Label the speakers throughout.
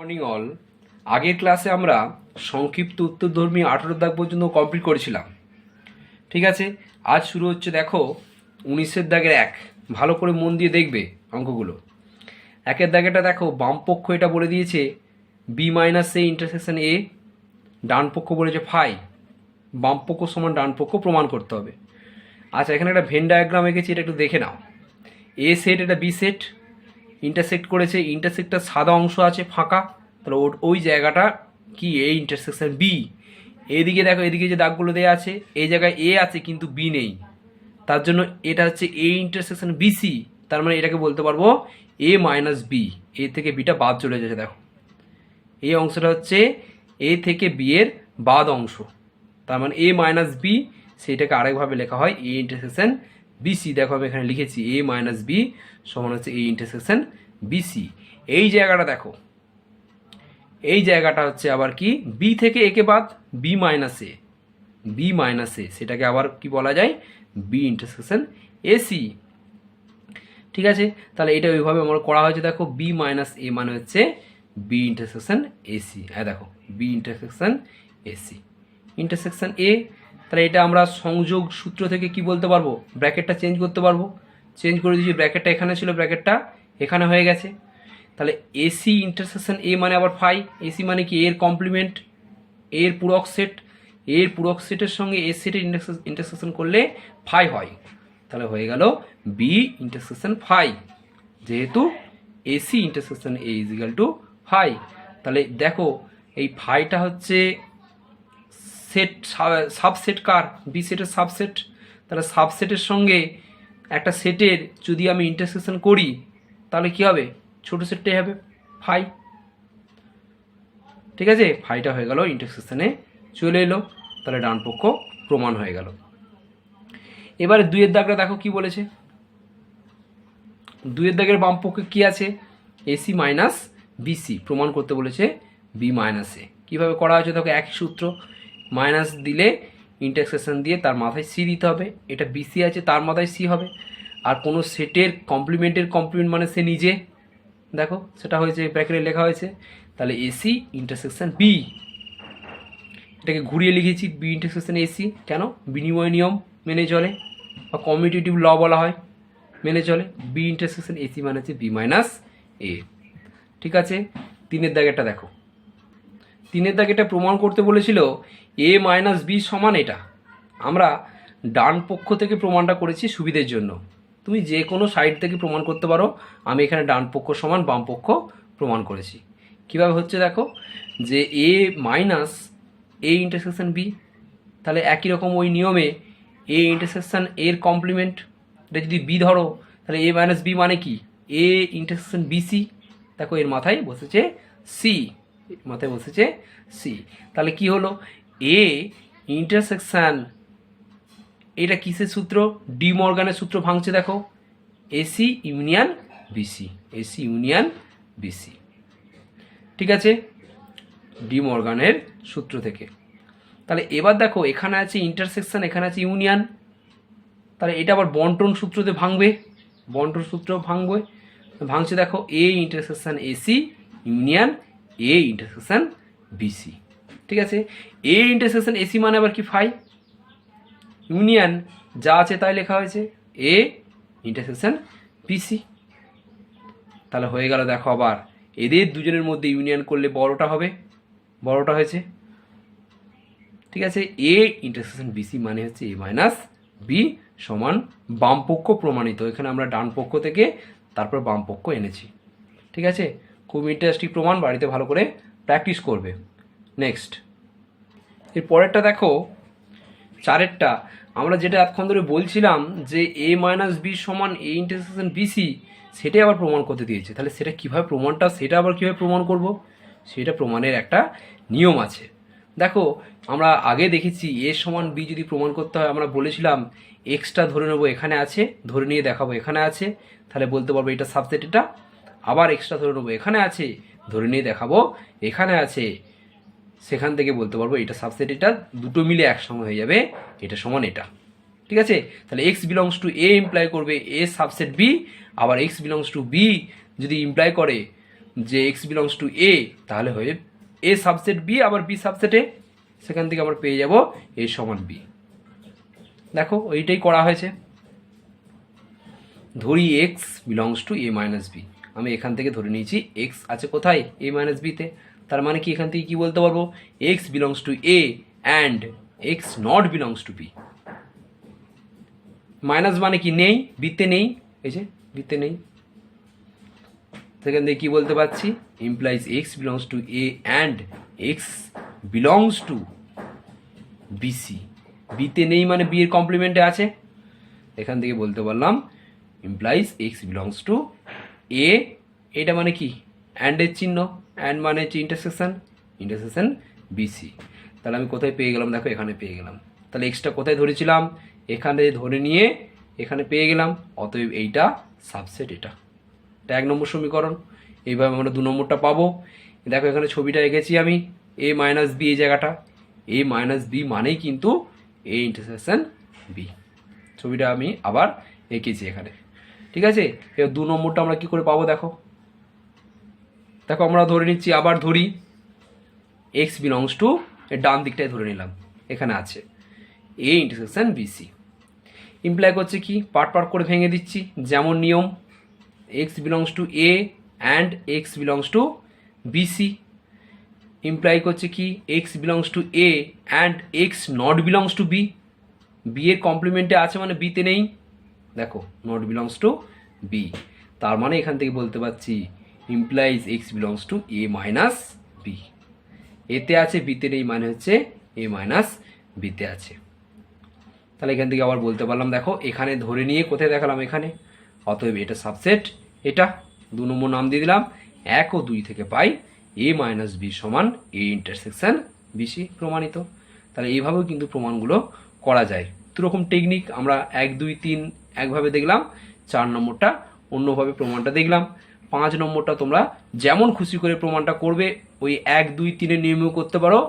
Speaker 1: Morning all. আগের ক্লাসে আমরা সংক্ষিপ্ত উত্তরধর্মী 18 দাগ পর্যন্ত কমপ্লিট করেছিলাম। ঠিক আছে, আজ শুরু হচ্ছে দেখো 19-এর দাগের 1। ভালো করে মন দিয়ে দেখবে অঙ্কগুলো। 1-এর দাগেটা দেখো, বাম পক্ষ এটা বলে দিয়েছে B minus A intersection A, ডান পক্ষ বলেছে ফাই, বাম পক্ষ সমান ডান পক্ষ প্রমাণ করতে হবে। আচ্ছা, এখানে একটা ভেন ডায়াগ্রাম এঁকেছি, এটা একটু দেখে নাও। এ সেট, এটা বি সেট, ইন্টারসেক্ট করেছে, ইন্টারসেক্টটা সাদা অংশ আছে ফাঁকা, তাহলে ওই জায়গাটা কি এ ইন্টারসেকশন বি। এইদিকে দেখো, এদিকে যে দাগগুলো দেওয়া আছে, এই জায়গায় এ আছে কিন্তু বি নেই, তার জন্য এটা হচ্ছে এ ইন্টারসেকশন বিসি। তার মানে এটাকে বলতে পারবো এ মাইনাস বি। এ থেকে বিটা বাদ চলে যাচ্ছে, দেখো এই অংশটা হচ্ছে এ থেকে বি এর বাদ অংশ, তার মানে এ মাইনাস বি। সেটাকে আরেকভাবে লেখা হয় এ ইন্টারসেকশন বিসি। দেখো আমি এখানে লিখেছি এ মাইনাস বি সমান হচ্ছে এ ইন্টারসেকশন বিসি। এই জায়গাটা দেখো, এই জায়গাটা হচ্ছে আবার কি বি থেকে একে বাদ, বি মাইনাস এ, বি মাইনাস এ, সেটাকে আবার কি বলা যায় বি ইন্টারসেকশন এসি। ঠিক আছে, তাহলে এটা ওইভাবে আমার করা হয়েছে। দেখো বি মাইনাস এ মানে হচ্ছে বি ইন্টারসেকশন এসি। হ্যাঁ দেখো B intersection A C, intersection A. তাহলে এটা আমরা সংযোগ সূত্র থেকে কি বলতে পারবো, ব্র্যাকেটটা চেঞ্জ করতে পারবো। চেঞ্জ করে দিয়েছি, ব্র্যাকেটটা এখানে ছিল, ব্র্যাকেটটা এখানে হয়ে গেছে। তাহলে এসি ইন্টারসেকশন এ মানে আবার ফাই। এসি মানে কি এর কমপ্লিমেন্ট, এর পূরক সেট, এর পূরক সেটের সঙ্গে এ সেটের ইন্টারসেকশন করলে ফাই হয়। তাহলে হয়ে গেল বি ইন্টারসেকশন ফাই, যেহেতু A C intersection A is equal to phi. তাহলে দেখো এই ফাইটা হচ্ছে সেট, সাবসেট কার, বি সেটের সাবসেট। তাহলে সাবসেটের সঙ্গে একটা সেটের যদি আমি ইন্টারসেকশন করি তাহলে কি হবে, ছোট সেটটাই হবে ফাই। ঠিক আছে, ফাইটা হয়ে গেল ইন্টারসেকশনে চলে এলো, তাহলে ডান পক্ষ প্রমাণ হয়ে গেল। এবারে 2-এর দাগটা দেখো কি বলেছে। 2-এর দাগের বাম পক্ষে কি আছে, এসি মাইনাস বিসি প্রমাণ করতে বলেছে বি মাইনাস এ। কীভাবে করা হয়েছে দেখো, একই সূত্র, মাইনাস দিলে ইন্টারসেকশন দিয়ে তার মাথায় সি দিতে হবে। এটা বিসি আছে, তার মাথায় সি হবে। আর কোনো সেটের কমপ্লিমেন্টের কমপ্লিমেন্ট মানে সে নিজে, দেখো সেটা হয়েছে ব্র্যাকেটে লেখা হয়েছে। তাহলে এসি ইন্টারসেকশন বি, এটাকে ঘুরিয়ে লিখেছি বি ইন্টারসেকশন এসি। কেন, বিনিময় নিয়ম মেনে চলে, বা কমিউটেটিভ ল বলা হয়, মেনে চলে। বি ইন্টারসেকশন এসি মানে হচ্ছে বি মাইনাস এ। ঠিক আছে, 3-এর দাগেরটা দেখো। 3-এর দাগেরটা প্রমাণ করতে বলেছিল এ মাইনাস বি সমান এটা। আমরা ডান পক্ষ থেকে প্রমাণটা করেছি সুবিধের জন্য, তুমি যে কোনো সাইড থেকে প্রমাণ করতে পারো। আমি এখানে ডান পক্ষ সমান বাম পক্ষ প্রমাণ করেছি। কীভাবে হচ্ছে দেখো, যে এ মাইনাস এ ইন্টারসেকশন বি, তাহলে একই রকম ওই নিয়মে এ ইন্টারসেকশন এর কমপ্লিমেন্ট, এটা যদি বি ধরো তাহলে এ মাইনাস বি মানে কি এ ইন্টারসেকশন বিসি। দেখো এর মাথায় বসেছে সি, মাথায় বসেছে সি। তাহলে কি হলো, এ ইন্টারসেকশন, এটা কিসের সূত্র, ডি মর্গানের সূত্র ভাঙছে দেখো, A C union B C, A C union BC. ঠিক আছে, ডি মর্গানের সূত্র থেকে। তাহলে এবার দেখো এখানে আছে ইন্টারসেকশন, এখানে আছে ইউনিয়ন, তাহলে এটা আবার বন্টন সূত্রতে ভাঙবে, বন্টন সূত্র ভাঙবে, ভাঙছে দেখো A intersection AC union A intersection B C. ঠিক আছে, এ ইন্টারসেকশন এসি মানে আবার কি ফাই, ইউনিয়ন যা আছে তাই লেখা হয়েছে এ ইন্টারসেকশন বিসি। তাহলে হয়ে গেল দেখো, আবার এদের দুজনের মধ্যে ইউনিয়ন করলে বড়টা হবে, বড়টা হয়েছে। ঠিক আছে, এ ইন্টারসেকশন বিসি মানে হচ্ছে এ মাইনাস বি সমান বাম পক্ষ প্রমাণিত। এখানে আমরা ডান পক্ষ থেকে তারপর বাম পক্ষ এনেছি। ঠিক আছে, খুব ইন্টারেস্টিং প্রমাণ, বাড়িতে ভালো করে প্র্যাকটিস করবে। নেক্সট এর পরেরটা দেখো, 4-এরটা। আমরা যেটা এতক্ষণ ধরে বলছিলাম যে এ মাইনাস বি সমান এ ইন্টারসেকশন বিসি, সেটাই আবার প্রমাণ করতে দিয়েছে। তাহলে সেটা কীভাবে প্রমাণটা, সেটা আবার কীভাবে প্রমাণ করব, সেটা প্রমাণের একটা নিয়ম আছে। দেখো আমরা আগে দেখেছি এ সমান বি যদি প্রমাণ করতে হয়, আমরা বলেছিলাম এক্সটা ধরে নেবো এখানে আছে, ধরে নিয়ে দেখাবো এখানে আছে, তাহলে বলতে পারবো এটা সাবসেট এটা। আবার এক্সট্রা ধরে নেবো এখানে আছে, ধরে নিয়ে দেখাবো এখানে আছে, সেখান থেকে বলতে পারবো এটা সাবসেট এটা, দুটো মিলে একসঙ্গে হয়ে যাবে এটা সমান এটা। ঠিক আছে, তাহলে x belongs to A imply করবে এ সাবসেট বি, আবার এক্স বিলংস টু বি যদি ইমপ্লাই করে যে এক্স বিলংস টু এ, তাহলে হয়ে এ সাবসেট বি আবার বি সাবসেট এ, সেখান থেকে আমরা পেয়ে যাব এ সমান বি। দেখো এইটাই করা হয়েছে। ধরি x belongs to A minus B, আমি এখান থেকে ধরে নিয়েছি এক্স আছে কোথায়, এ মাইনাস বিতে। তার মানে কি এখান থেকে কি বলতে পারবো, x belongs to A and x not belongs to B. Minus মানে কি নেই, বিতে নেই, এই যে বিতে নেই, সেখান থেকে কি বলতে পারছি, implies x belongs to A and x belongs to B C. বিতে নেই মানে বি এর কমপ্লিমেন্টে আছে, এখান থেকে বলতে পারলাম ইমপ্লাইজ এক্স বিলংস টু এ, এটা মানে কি অ্যান্ড এর চিহ্ন, অ্যান্ড মানে হচ্ছে ইন্টারসেকশন, ইন্টারসেকশন বিসি। তাহলে আমি কোথায় পেয়ে গেলাম, দেখো এখানে পেয়ে গেলাম। তাহলে এক্সটা কোথায় ধরেছিলাম, এখানে ধরে নিয়ে এখানে পেয়ে গেলাম, অতএব এইটা সাবসেট এটা 1 নম্বর সমীকরণ। এইভাবে আমরা 2 নম্বরটা পাবো। দেখো এখানে ছবিটা এঁকেছি আমি, এ মাইনাস বি, এই জায়গাটা এ মাইনাস বি মানেই কিন্তু এ ইন্টারসেকশন বি, ছবিটা আমি আবার এঁকেছি এখানে। ঠিক আছে, এবার 2 নম্বরটা আমরা কি করে পাবো, দেখো দেখো আমরা ধরে নিচ্ছি, আবার ধরি এক্স বিলংস টু, এর ডান দিকটাই ধরে নিলাম, এখানে আছে এ ইন্টারসেকশন বিসি। ইমপ্লাই করছে কি, পার্ট পার্ট করে ভেঙে দিচ্ছি, যেমন নিয়ম x belongs to A and x belongs to B C. Imply করছে কি, x belongs to A and x not belongs to B. B এর কমপ্লিমেন্টে আছে মানে বিতে নেই, দেখো নট বিলংস টু বি। তার মানে এখান থেকে বলতে পারছি implies x belongs to A minus B. এতে আছে বিতে নেই মানে হচ্ছে এ মাইনাস বিতে আছে। তাহলে এখান থেকে আবার বলতে পারলাম, দেখো এখানে ধরে নিয়ে কোথায় দেখালাম, এখানে, অতএব এটা সাবসেট এটা। 2 নম্বর নাম দিয়ে দিলাম, 1 ও 2 থেকে পাই এ মাইনাস বি সমান এ ইন্টারসেকশন বিসি, প্রমাণিত। তাহলে এইভাবেও কিন্তু প্রমাণগুলো করা যায়। দুরকম টেকনিক, আমরা 1, 2, 3 একভাবে দেখলাম, 4 নম্বরটা অন্যভাবে প্রমাণটা দেখলাম। 5 নম্বরটা তোমরা যেমন খুশি করে প্রমাণটা করবে, ওই 1, 2, 3-এর নিয়মেও করতে পারো,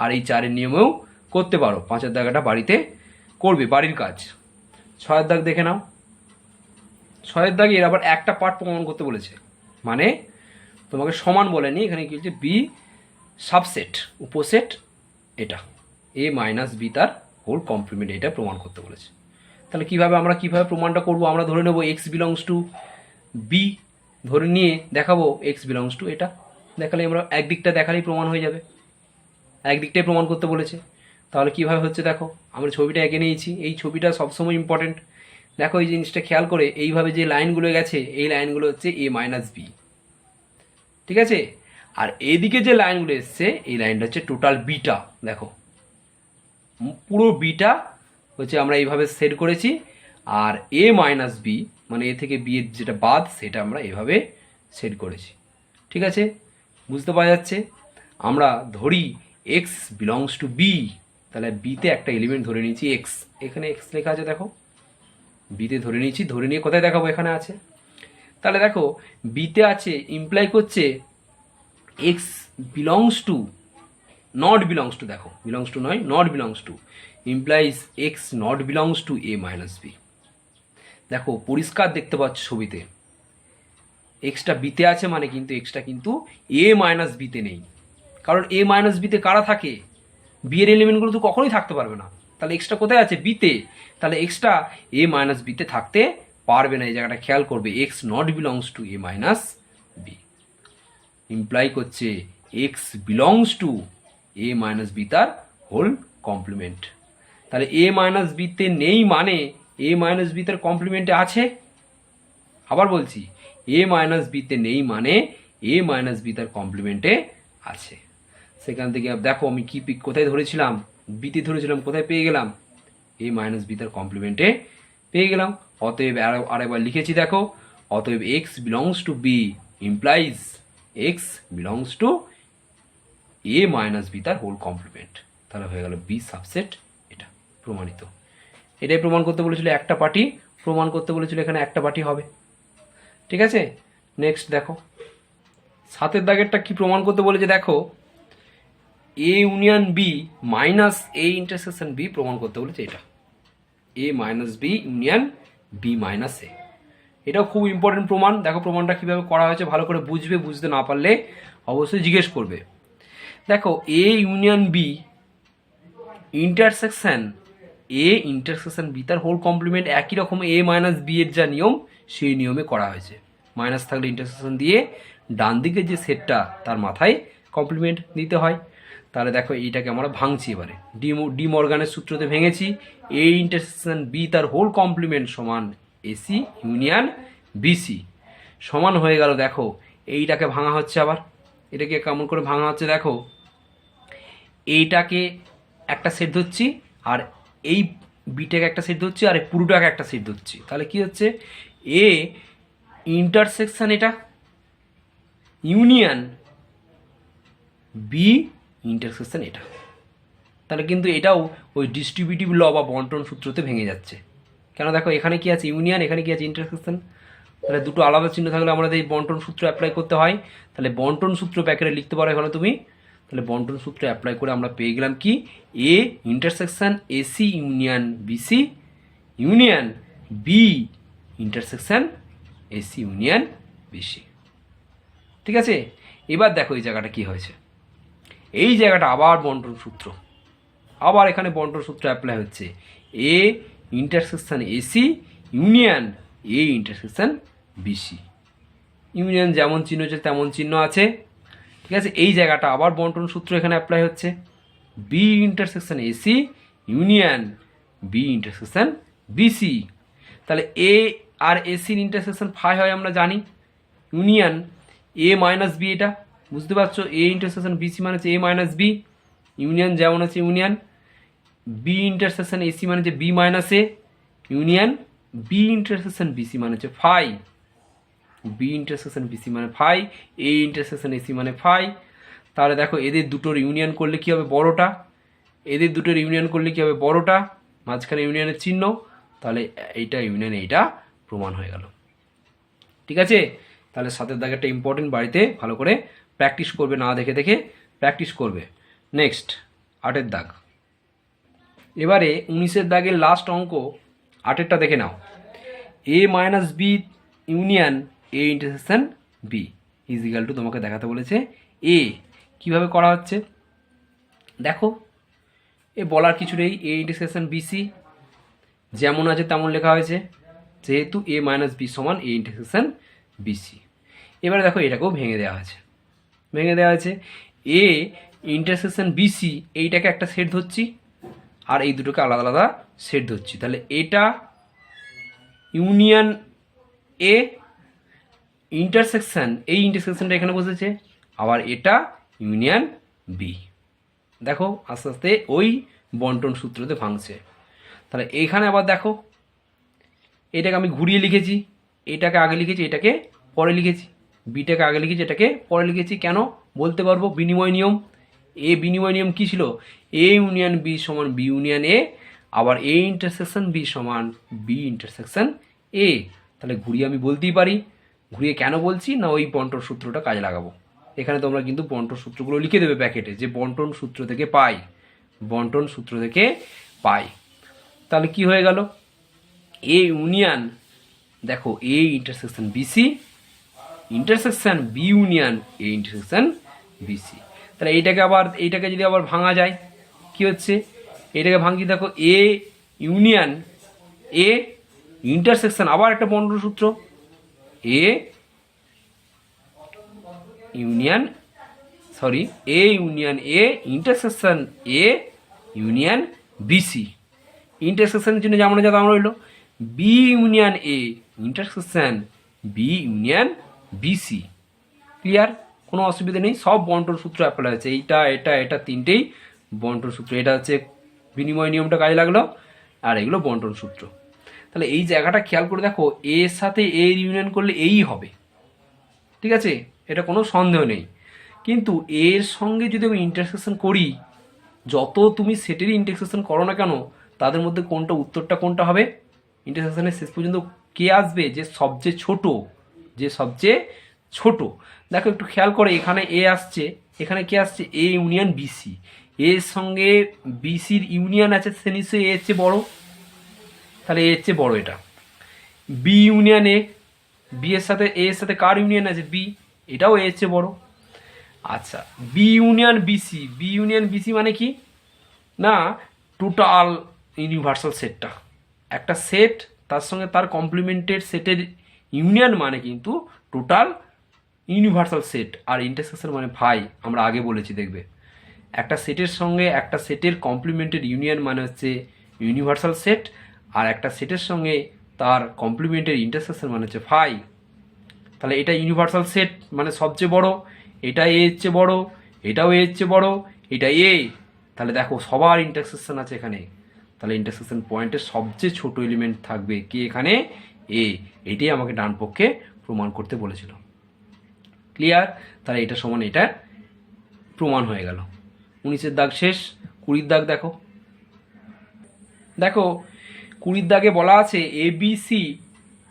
Speaker 1: আর এই 4-এর নিয়মেও করতে পারো। 5-এর দাগাটা বাড়িতে করবে, বাড়ির কাজ। 6-এর দাগ দেখে নাও, 6-এর দাগে এর আবার একটা পার্ট প্রমাণ করতে বলেছে, মানে তোমাকে সমান বলেনি, এখানে কি হচ্ছে বি সাবসেট উপসেট এটা, এ মাইনাস বি তার হোল কমপ্লিমেন্ট, এটা প্রমাণ করতে বলেছে। তাহলে কিভাবে প্রমাণটা করব, আমরা ধরে নেব এক্স বিলংস টু বি, ধরে নিয়ে দেখাবো এক্স বিলংস টু এটা, দেখালে আমরা একদিকটা দেখালেই প্রমাণ হয়ে যাবে, একদিকটাই প্রমাণ করতে বলেছে। তাহলে কিভাবে হচ্ছে দেখো, আমরা ছবিটা এঁকে নিয়েছি, এই ছবিটা সবসময় ইম্পর্টেন্ট। দেখো এই জিনিসটা খেয়াল করে, এইভাবে যে লাইনগুলো গেছে এই লাইনগুলো হচ্ছে এ মাইনাস বি, ঠিক আছে। আর এদিকে যে লাইনগুলো এসছে এই লাইনটা হচ্ছে টোটাল বিটা, দেখো পুরো বিটা হচ্ছে আমরা এইভাবে সেট করেছি। আর এ মাইনাস বি মানে এ থেকে বি এর যেটা বাদ সেটা আমরা এভাবে সেট করেছি, ঠিক আছে, বুঝতে পারা যাচ্ছে। আমরা ধরি এক্স বিলংস টু বি, তাহলে বিতে একটা এলিমেন্ট ধরে নিয়েছি এক্স, এখানে এক্স লেখা আছে দেখো, বিতে ধরে নিয়েছি, ধরে নিয়ে কোথায় দেখাবো, এখানে আছে। তাহলে দেখো বিতে আছে, ইমপ্লাই করছে x belongs to not belongs to, দেখো বিলংস টু নয়, not belongs to, implies x not belongs to A minus B. দেখো পরিষ্কার দেখতে পাচ্ছ ছবিতে, এক্সটা বিতে আছে মানে কিন্তু এক্সটা কিন্তু এ মাইনাস বিতে নেই, কারণ এ মাইনাস বিতে কারা থাকে, বি এর এলিমেন্টগুলো তো কখনোই থাকতে পারবে না। তাহলে এক্সটা কোথায় আছে, বিতে, তাহলে এক্সটা এ মাইনাস বিতে থাকতে পারবে না, এই জায়গাটা খেয়াল করবে, x not belongs to A minus B. Imply করছে x belongs to A minus B তার হোল কমপ্লিমেন্ট। তাহলে এ মাইনাস বিতে নেই মানে এ মাইনাস বি তার কমপ্লিমেন্টে আছে। আবার বলছি, এ মাইনাস বিতে নেই মানে এ মাইনাস বি তার কমপ্লিমেন্টে আছে। সেখান থেকে দেখো আমি কি কোথায় ধরেছিলাম, বিতে ধরেছিলাম, কোথায় পেয়ে গেলাম, এ মাইনাস বি তার কমপ্লিমেন্টে পেয়ে গেলাম। অতএব আরেকবার লিখেছি দেখো, অতএব x belongs to B implies x belongs to A minus B তার হোল কমপ্লিমেন্ট। তাহলে হয়ে গেল বি সাবসেট এটা, প্রমাণিত। এটাই প্রমাণ করতে বলেছিল, একটা পার্টি প্রমাণ করতে বলেছিল, এখানে একটা পার্টি হবে, ঠিক আছে। নেক্সট দেখো 7-এর দাগেরটা কি প্রমাণ করতে বলেছে, দেখো A union B minus A intersection B প্রমাণ করতে বলেছে, এটা A minus B union B minus A, এটাও খুব ইম্পর্টেন্ট প্রমাণ। দেখো প্রমাণটা কীভাবে করা হয়েছে ভালো করে বুঝবে, বুঝতে না পারলে অবশ্যই জিজ্ঞেস করবে। দেখো A union B intersection A intersection B তার হোল কমপ্লিমেন্ট একই রকম এ মাইনাস বি এর যা নিয়ম সেই নিয়মে করা হয়েছে। মাইনাস থাকলে ইন্টারসেকশন দিয়ে ডান দিকের যে সেটটা তার মাথায় কমপ্লিমেন্ট দিতে হয়। তাহলে দেখো এইটাকে আমরা ভাঙছি এবারে, ডি মর্গানের সূত্রতে ভেঙেছি। এ ইন্টারসেকশন বি তার হোল কমপ্লিমেন্ট সমান এসি ইউনিয়ন বিসি সমান হয়ে গেল। দেখো এইটাকে ভাঙা হচ্ছে, আবার এটাকে কেমন করে ভাঙা হচ্ছে দেখো, এইটাকে একটা সেট ধরছি আর এই বিটাকে একটা সেট ধরছি আর এই পুরোটাকে একটা সেট ধরছি। তাহলে কি হচ্ছে, এ ইন্টারসেকশন এটা ইউনিয়ন বি ইন্টারসেকশন এটা। তাহলে কিন্তু এটাও ওই ডিস্ট্রিবিউটিভ ল বা বন্টন সূত্রতে ভেঙে যাচ্ছে। কেন দেখো এখানে কি আছে ইউনিয়ন, এখানে কি আছে ইন্টারসেকশন। তাহলে দুটো আলাদা চিহ্ন থাকলে আমাদের এই বন্টন সূত্র অ্যাপ্লাই করতে হয়। তাহলে বন্টন সূত্র প্যাকেটে লিখতে পারো এখানে তুমি। তাহলে বন্টন সূত্র অ্যাপ্লাই করে আমরা পেয়ে গেলাম কি, A intersection AC union BC union B intersection AC union BC. ঠিক আছে, এবার দেখো এই জায়গাটা কি হয়েছে, এই জায়গাটা আবার বন্টন সূত্র, আবার এখানে বন্টন সূত্র অ্যাপ্লাই হচ্ছে। A intersection AC union A intersection BC. Union যেমন চিহ্ন আছে তেমন চিহ্ন আছে। ঠিক আছে, এই জায়গাটা আবার বন্টন সূত্র এখানে অ্যাপ্লাই হচ্ছে। B intersection AC union B intersection BC. তাহলে এ আর এসির ইন্টারসেকশন ফাই হয় আমরা জানি, ইউনিয়ন এ মাইনাস বি, এটা বুঝতে পারছো, এ ইন্টারসেকশন বিসি মানে হচ্ছে এ মাইনাস বি, ইউনিয়ন যেমন আছে ইউনিয়ন বি ইন্টারসেকশন এসি মানে হচ্ছে বি মাইনাস এ, ইউনিয়ন বি ইন্টারসেকশন বিসি মানে হচ্ছে ফাই, বি ইন্টারসেকশন বিসি মানে ফাই, এ ইন্টারসেকশন এসি মানে ফাই। তাহলে দেখো এদের দুটোর ইউনিয়ন করলে কি হবে বড়টা, এদের দুটোর ইউনিয়ন করলে কি হবে বড়টা, মাঝখানে ইউনিয়নের চিহ্ন, তাহলে এইটা ইউনিয়ন এইটা প্রমাণ হয়ে গেল। ঠিক আছে, তাহলে সাতের দাগেরটা ইম্পর্টেন্ট, বাড়িতে ভালো করে প্র্যাকটিস করবে, না দেখে দেখে প্র্যাকটিস করবে। নেক্সট 8-এর দাগ। এবারে 19-এর দাগের লাস্ট অঙ্ক 8-এরটা দেখে নাও। A minus B union A intersection B is equal to তোমাকে দেখাতে বলেছে এ। কিভাবে করা হচ্ছে দেখো, এ বলার কিছু নেই, এ ইন্টারসেকশন বিসি যেমন আছে তেমন লেখা হয়েছে, যেহেতু এ মাইনাস বি সমান এ ইন্টারসেকশন বিসি। এবারে দেখো এটাকেও ভেঙে দেওয়া হয়েছে, ভেঙে দেওয়া হয়েছে। এ ইন্টারসেকশন বিসি এইটাকে একটা সেট ধরছি আর এই দুটোকে আলাদা আলাদা সেট ধরছি। তাহলে এটা ইউনিয়ন এ ইন্টারসেকশন, এই ইন্টারসেকশনটা এখানে বসেছে, আবার এটা ইউনিয়ন বি। দেখো আস্তে আস্তে ওই বন্টন সূত্রতে ভাঙছে। তাহলে এইখানে আবার দেখো এটাকে আমি ঘুরিয়ে লিখেছি, এটাকে আগে লিখেছি এটাকে পরে লিখেছি, বিটাকে আগে লিখেছি এটাকে পরে লিখেছি। কেন বলতে পারবো, বিনিময় নিয়ম। এ বিনিময় নিয়ম কি ছিল, এ ইউনিয়ন বি সমান বি ইউনিয়ন এ, আবার এ ইন্টারসেকশন বি সমান বি ইন্টারসেকশন এ। তাহলে ঘুরিয়ে আমি বলতেই পারি। ঘুরিয়ে কেন বলছি না, ওই বন্টন সূত্রটা কাজে লাগাবো। এখানে তোমরা কিন্তু বন্টন সূত্রগুলো লিখে দেবে প্যাকেটে, যে বন্টন সূত্র থেকে পাই, বন্টন সূত্র থেকে পাই। তাহলে কি হয়ে গেল, এ ইউনিয়ন দেখো A intersection BC intersection B union A intersection BC. তাহলে এইটাকে যদি আবার ভাঙা যায় কি হচ্ছে, এটাকে ভাঙছি দেখো এ ইউনিয়ন এ ইন্টারসেকশন, আবার একটা বন্টন সূত্র, A union A union A intersection A union B C. ইন্টারসেকশনের জন্য যেমন যা তেমন রইল, B union A intersection B union B C. Clear, কোনো অসুবিধা নেই, সব বন্টন সূত্র অ্যাপ্লাই হচ্ছে। এইটা এটা এটা তিনটেই বন্টন সূত্র। এটা হচ্ছে বিনিময় নিয়মটা কাজে লাগলো, আর এগুলো বন্টন সূত্র। তাহলে এই জায়গাটা খেয়াল করে দেখো, এর সাথে এর ইউনিয়ন করলে এই হবে, ঠিক আছে, এটা কোনো সন্দেহ নেই। কিন্তু এর সঙ্গে যদি আমি ইন্টারসেকশন করি, যত তুমি সেটেরই ইন্টারসেকশন করো না কেন, তাদের মধ্যে কোনটা উত্তরটা কোনটা হবে, ইন্টারসেকশনের শেষ পর্যন্ত কে আসবে, যে সবচেয়ে ছোট, যে সবচেয়ে ছোট। দেখো একটু খেয়াল করে, এখানে এ আসছে, এখানে কে আসছে, এ ইউনিয়ন বিসি, এর সঙ্গে বিসির ইউনিয়ন আছে, সে নিশ্চয়ই এর চেয়ে বড়, তাহলে এর চেয়ে বড় এটা। বি ইউনিয়ন এ, বি এর সাথে এ এর সাথে কার ইউনিয়ন আছে? বি, এটাও এ এর চেয়ে বড়। আচ্ছা, B union BC, B union BC মানে কি না টোটাল ইউনিভার্সাল সেটটা, একটা সেট তার সঙ্গে তার কমপ্লিমেন্টেড সেটের ইউনিয়ন মানে কিন্তু টোটাল ইউনিভার্সাল সেট। আর ইন্টারসেকশন মানে ভাই আমরা আগে বলেছি দেখবে, একটা সেটের সঙ্গে একটা সেটের কমপ্লিমেন্টেড ইউনিয়ন মানে হচ্ছে ইউনিভার্সাল সেট, আর একটা সেটের সঙ্গে তার কমপ্লিমেন্টেড ইন্টারসেকশন মানে হচ্ছে ফাই। তাহলে এটা ইউনিভার্সাল সেট মানে সবচেয়ে বড়, এটা এ এর চেয়ে বড়, এটাও এ এর চেয়ে বড়, এটা এ। তাহলে দেখো সবার ইন্টারসেকশন আছে এখানে, তাহলে ইন্টারসেকশন পয়েন্টের সবচেয়ে ছোট এলিমেন্ট থাকবে কি এখানে? এ। এটাই আমাকে ডান পক্ষে প্রমাণ করতে বলেছিল। ক্লিয়ার? তাহলে এটা সমান এটা প্রমাণ হয়ে গেল। 19-এর দাগ শেষ। 20-র দাগ দেখো। দেখো 20-র দাগে বলা আছে এ বি সি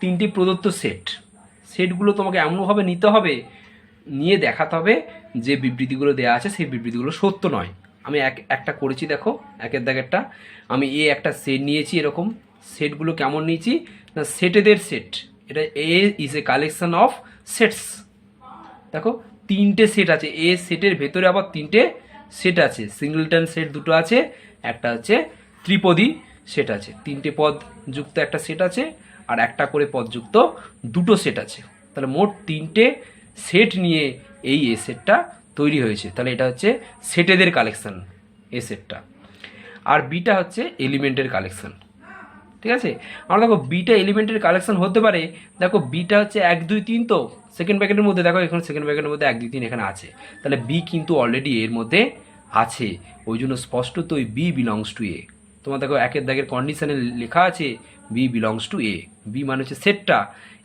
Speaker 1: তিনটি প্রদত্ত সেট, সেটগুলো তোমাকে এমনভাবে নিতে হবে, নিয়ে দেখাতে হবে যে বিবৃতিগুলো দেওয়া আছে সেই বিবৃতিগুলো সত্য নয়। আমি একটা করেছি দেখো, একের দাগেরটা আমি এ একটা সেট নিয়েছি, এরকম সেটগুলো কেমন নিয়েছি না সেটেদের সেট, এটা A is a collection of sets. দেখো তিনটে সেট আছে, এ সেটের ভেতরে আবার তিনটে সেট আছে, সিঙ্গলটন সেট দুটো আছে, একটা হচ্ছে ত্রিপদী সেট আছে, তিনটে পদ যুক্ত একটা সেট আছে, আর একটা করে পদ যুক্ত দুটো সেট আছে। তাহলে মোট তিনটে সেট নিয়ে এই এ সেটটা তৈরি হয়েছে। তাহলে এটা হচ্ছে সেটেদের কালেকশন এ সেটটা, আর বিটা হচ্ছে এলিমেন্টের কালেকশন। ঠিক আছে, আমরা দেখো বিটা এলিমেন্টের কালেকশন হতে পারে। দেখো বিটা হচ্ছে 1 2 3, তো সেকেন্ড ব্র্যাকেটের মধ্যে দেখো এখানে সেকেন্ড ব্র্যাকেটের মধ্যে 1 2 3 এখানে আছে, তাহলে বি কিন্তু অলরেডি এর মধ্যে আছে, ওই জন্য স্পষ্টত ওই বি বিলংস টু এ। তোমার দেখো একের দাগের কন্ডিশনে লেখা আছে B belongs to A, B মানে হচ্ছে সেটটা,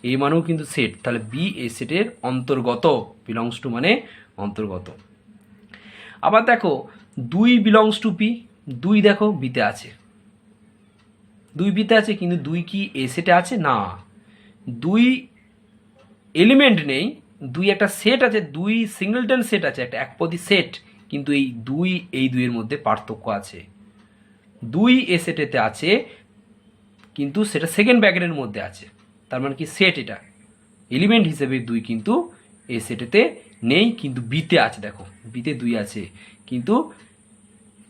Speaker 1: এ মানেও কিন্তু সেট, তাহলে বি এ সেটের অন্তর্গত, বিলংস টু মানে অন্তর্গত। আবার দেখো 2 বিলংস টু বি, 2 দেখো বিতে আছে, 2 বিতে আছে, কিন্তু 2 কি এ সেটে আছে? না, 2 এলিমেন্ট নেই, 2 একটা সেট আছে, 2 সিঙ্গলটন সেট আছে, একটা একপদী সেট, কিন্তু এই 2 এই 2 এর মধ্যে পার্থক্য আছে। 2 এ সেটেতে আছে কিন্তু সেটা সেকেন্ড ব্র্যাকেটের মধ্যে আছে, তার মানে কি সেট, এটা এলিমেন্ট হিসেবে 2 কিন্তু এ সেটেতে নেই, কিন্তু বিতে আছে। দেখো বিতে 2 আছে কিন্তু